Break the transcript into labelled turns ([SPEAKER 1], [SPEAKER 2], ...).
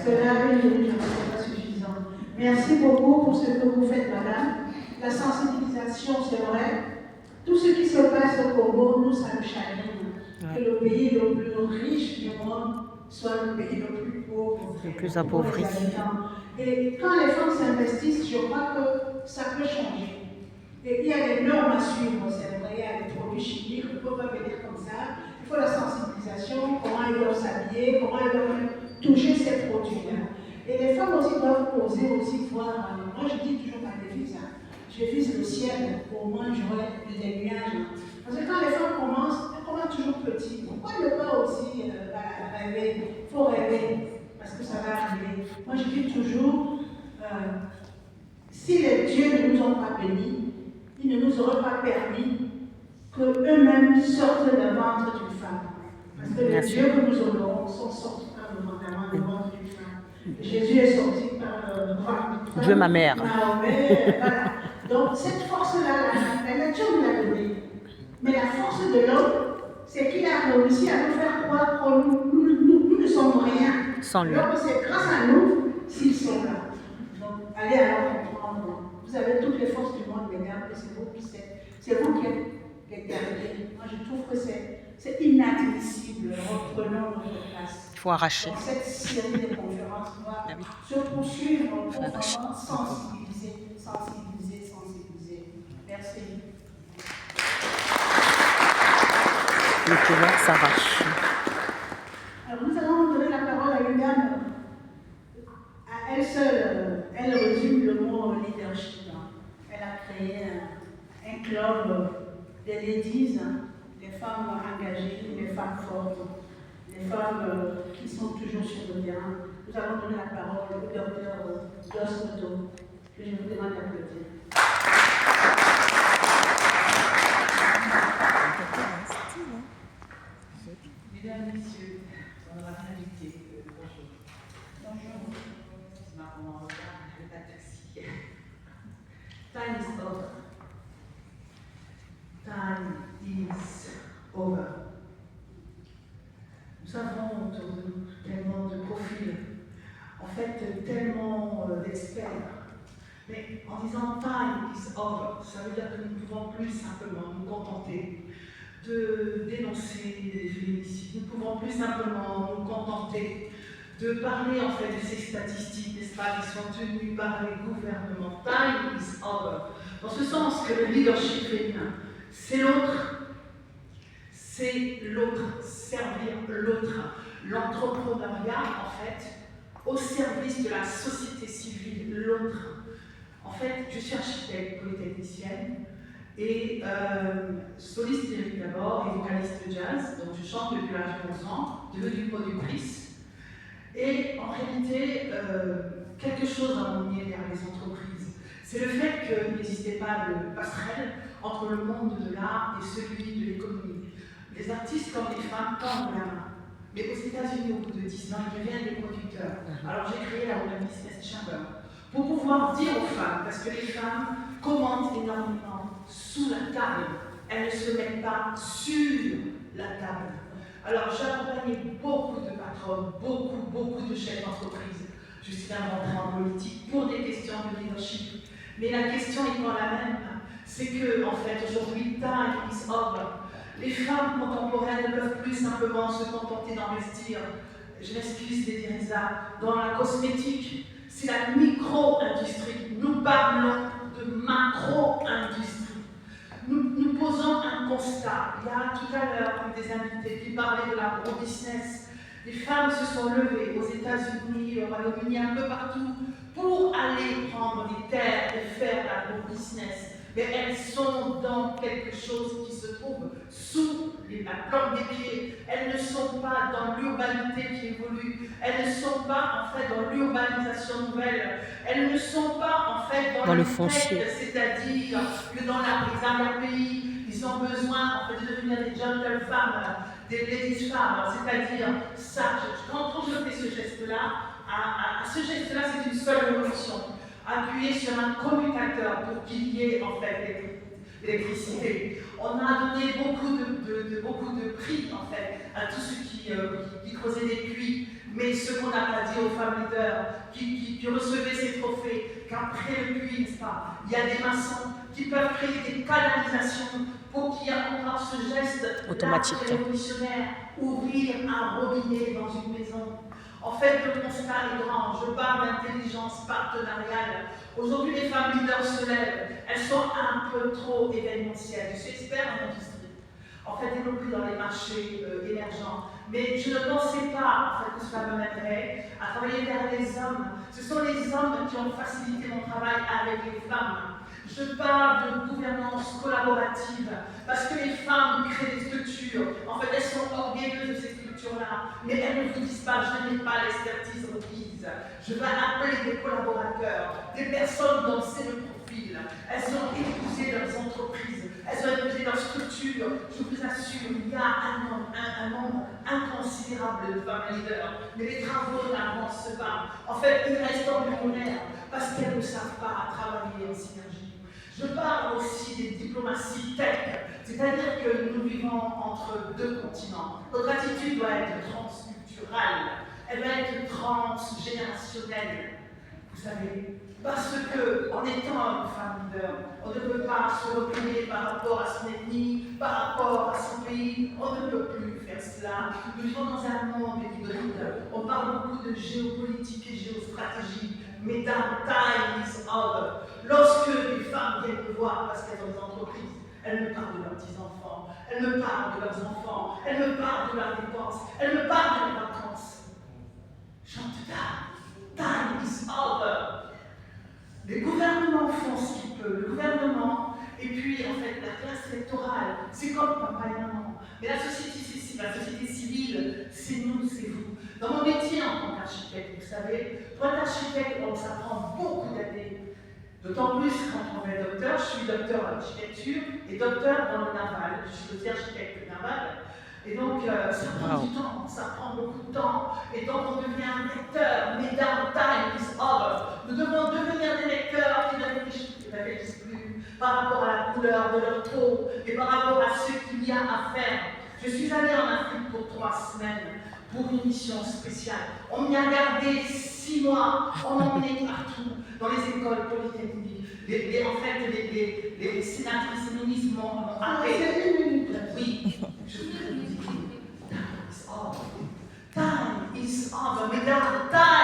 [SPEAKER 1] que là, une minute, ce n'est pas suffisant. Merci beaucoup pour ce que vous faites, madame. La sensibilisation, c'est vrai. Tout ce qui se passe au Congo, nous, ça nous chagrine. Que le pays le plus riche du monde soit le pays le plus pauvre,
[SPEAKER 2] le plus appauvri.
[SPEAKER 1] Et quand les femmes s'investissent, je crois que ça peut changer. Et il y a des normes à suivre, c'est vrai, il y a des produits chimiques, on ne peut pas venir comme ça. Il faut la sensibilisation, comment ils doivent s'habiller, comment ils doivent toucher ces produits-là. Et les femmes aussi doivent oser aussi voir. Moi, je dis toujours ma devise, je vise le ciel, au moins j'aurai des nuages. Parce que quand les femmes commencent, elles commencent toujours petit. Pourquoi ne pas aussi rêver? Il faut rêver, parce que ça va arriver. Moi, je dis toujours, si les dieux ne nous ont pas bénis, ils ne nous auraient pas permis qu'eux-mêmes sortent du ventre d'une femme. Parce que les dieux que nous honorons sont sortis par le ventre d'une femme. Jésus est sorti par le ventre d'une femme.
[SPEAKER 2] Dieu, ma mère.
[SPEAKER 1] Voilà. Donc cette force-là, la nature nous l'a donnée. Mais la force de l'homme, c'est qu'il a réussi à nous faire croire que nous ne sommes rien.
[SPEAKER 2] Sans lui.
[SPEAKER 1] Alors que c'est grâce à nous s'ils sont là. Donc allez alors comprendre. Vous avez toutes les forces du monde, mesdames, et c'est vous qui êtes les gardiens. Moi, je trouve que c'est inadmissible. Reprenons notre place.
[SPEAKER 2] Il faut arracher.
[SPEAKER 1] Donc, cette série de conférences doit se poursuivre pour vraiment sensibiliser. Merci.
[SPEAKER 2] Le pouvoir s'arrache.
[SPEAKER 1] Alors, nous allons donner la parole à une dame. À elle seule, elle résume le mot leadership. Elle a créé un club des ladies, des femmes engagées, des femmes fortes, des femmes qui sont toujours sur le terrain. Nous allons donner la parole au docteur Dos, que je vous demande d'applaudir.
[SPEAKER 3] Mesdames, Messieurs, honorables invités, bonjour.
[SPEAKER 1] Bonjour.
[SPEAKER 3] C'est marrant, on regarde, je n'ai pas de taxi. Time is over. Time is over. Nous avons autour de nous tellement de profils, en fait tellement d'experts. Mais en disant time is over, ça veut dire que nous ne pouvons plus simplement nous contenter de dénoncer les féminicides. Nous ne pouvons plus simplement nous contenter de parler en fait de ces statistiques, n'est-ce pas, qui sont tenues par les gouvernements. Time is over. Dans ce sens que le leadership féminin, c'est l'autre, servir l'autre. L'entrepreneuriat, en fait, au service de la société civile, l'autre. En fait, je suis architecte polytechnicienne et soliste lyrique d'abord et vocaliste de jazz, donc je chante depuis l'âge de 11 ans, devenue productrice. Et en réalité, quelque chose a emmené vers les entreprises. C'est le fait qu'il n'existait pas de passerelle entre le monde de l'art et celui de l'économie. Les artistes comme les femmes tendent la main. Mais aux États-Unis, au bout de 10 ans, ils deviennent des producteurs. Alors j'ai créé la Women's Business Chamber pour pouvoir dire aux femmes, parce que les femmes commandent énormément sous la table, elles ne se mettent pas sur la table. Alors j'ai accompagné beaucoup de patronnes, beaucoup de chefs d'entreprise. Je suis même rentrée en politique pour des questions de leadership. Mais la question étant la même, c'est que, en fait, aujourd'hui, time is over. Les femmes contemporaines ne peuvent plus simplement se contenter d'investir, je m'excuse de dire ça, dans la cosmétique. C'est la micro-industrie. Nous parlons de macro-industrie. Nous posons un constat. Il y a tout à l'heure des invités qui parlaient de l'agro-business. Les femmes se sont levées aux États-Unis, au Royaume-Uni, un peu partout, pour aller prendre des terres et faire l'agro-business. Mais elles sont dans quelque chose qui se trouve sous la plante des pieds. Elles ne sont pas dans l'urbanité qui évolue. Elles ne sont pas en fait dans l'urbanisation nouvelle. Elles ne sont pas en fait dans
[SPEAKER 2] le foncier.
[SPEAKER 3] C'est-à-dire que dans l'arrière-pays, ils ont besoin en fait de devenir des gentle femmes, des ladies femmes. C'est-à-dire ça. Quand je fais ce geste-là, ce geste-là, c'est une seule révolution. Appuyer sur un commutateur pour qu'il y ait en fait l'électricité. On a donné beaucoup de prix en fait à tous ceux qui creusaient des puits, Mais ce qu'on n'a pas dit aux femmes leaders qui recevaient ces trophées, qu'après le puits, n'est-ce pas, il y a des maçons qui peuvent créer des canalisations pour qu'il y ait encore ce geste
[SPEAKER 2] automatique
[SPEAKER 3] révolutionnaire, ouvrir un robinet dans une maison. En fait, le constat est grand. Je parle d'intelligence partenariale. Aujourd'hui, les femmes leaders se lèvent. Elles sont un peu trop événementielles. Je suis expert en industrie. En fait, y compris dans les marchés émergents. Mais je ne pensais pas en fait, que cela me mènerait à travailler vers les hommes. Ce sont les hommes qui ont facilité mon travail avec les femmes. Je parle de gouvernance collaborative parce que les femmes créent des structures. En fait, elles sont orgueilleuses de ces structures-là, mais elles ne vous disent pas, je n'ai pas l'expertise requise. Je vais appeler des collaborateurs, des personnes dont c'est le profil. Elles ont épousé leurs entreprises, elles ont épousé leurs structures. Je vous assure, il y a un nombre inconsidérable de femmes leaders, mais les travaux n'avancent pas. En fait, ils restent embryonnaires parce qu'elles ne savent pas travailler en synergie. Je parle aussi des diplomaties tech, c'est-à-dire que nous vivons entre deux continents. Notre attitude doit être transculturelle, elle doit être transgénérationnelle, vous savez, parce qu'en étant une femme leader, on ne peut pas se replier par rapport à son ethnie, par rapport à son pays, on ne peut plus faire cela. Nous vivons dans un monde hybride, on parle beaucoup de géopolitique et géostratégie. Mesdames, time is over. Lorsque les femmes viennent me voir parce qu'elles ont des entreprises, elles me parlent de leurs petits-enfants, elles me parlent de leurs enfants, elles me parlent de leurs dépenses, elles me parlent de leurs vacances. Time is over. Les gouvernements font ce qu'ils peuvent. Le gouvernement, et puis en fait la classe électorale, c'est comme papa et maman. Mais la société civile, c'est nous, c'est vous. Dans mon métier en tant qu'architecte, vous savez, pour être architecte, ça prend beaucoup d'années. D'autant plus quand on est docteur, je suis docteur en architecture et docteur dans le naval. Je suis aussi architecte naval. Et donc, ça prend du temps, ça prend beaucoup de temps. Et donc, on devient un lecteur. Mesdames, time is over. Nous devons devenir des lecteurs qui n'affaiblissent plus par rapport à la couleur de leur peau et par rapport à ce qu'il y a à faire. Je suis allée en Afrique pour 3 semaines pour une mission spéciale. On m'y a gardé 6 mois, on m'a emmené partout, dans les écoles polytechniques. En fait, les sénatrices et ministres m'ont appelé. Oui, je voudrais vous dire, time is over. Time is over, mesdames, time